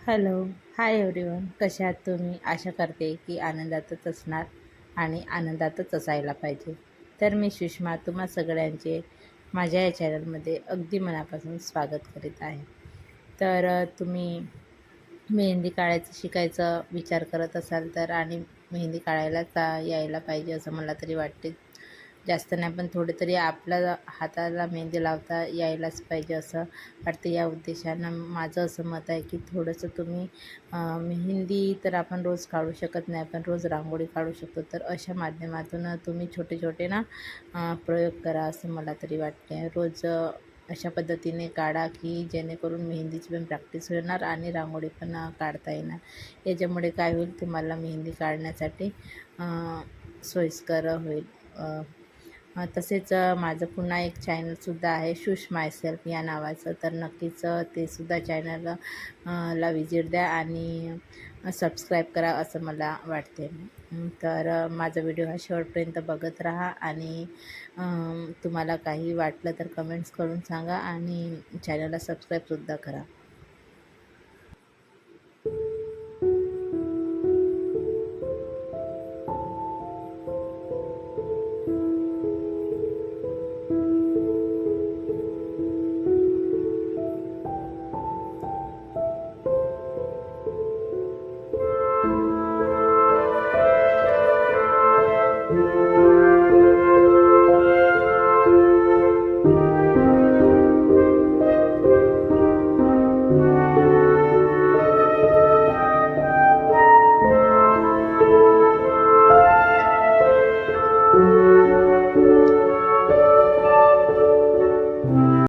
Hello, hi everyone. कशा आहात तुम्ही? आशा करते की आनंदातच असणार आणि आनंदातच असायला पाहिजे. तर मी सुषमा तुम्हा सगळ्यांचे माझ्या या चॅनलमध्ये अगदी मनापासून स्वागत करीत आहे. तर तुम्ही मेहंदी काढायचं शिकायचा विचार करत असाल तर आणि मेहंदी काढायलाच यायला पाहिजे असं मला तरी वाटते. जास्त नाही पण थोडे तरी आपल्या हाताला मेहंदी लावता यायलाच पाहिजे असं वाटतं. या उद्देशानं माझं असं मत आहे की थोडंसं तुम्ही मेहंदी तर आपण रोज काढू शकत नाही, पण रोज रांगोळी काढू शकतो. तर अशा माध्यमातून तुम्ही छोटे छोटे प्रयोग करा असं मला तरी वाटते. रोज अशा पद्धतीने काढा की जेणेकरून मेहंदीची पण प्रॅक्टिस होणार आणि रांगोळी पण काढता येणार. याच्यामुळे काय होईल, तुम्हाला मेहंदी काढण्यासाठी सोयीस्कर होईल. तसेच माझं पुन्हा एक चॅनलसुद्धा आहे, शूश मायसेल्फ या नावाचं. तर नक्कीच ते सुद्धा चॅनल ला विजिट द्या आणि सबस्क्राईब करा असं मला वाटते. तर माझा व्हिडिओ हा शेवटपर्यंत बघत राहा आणि तुम्हाला काही वाटलं तर कमेंट्स करून सांगा आणि चॅनलला सबस्क्राईबसुद्धा करा.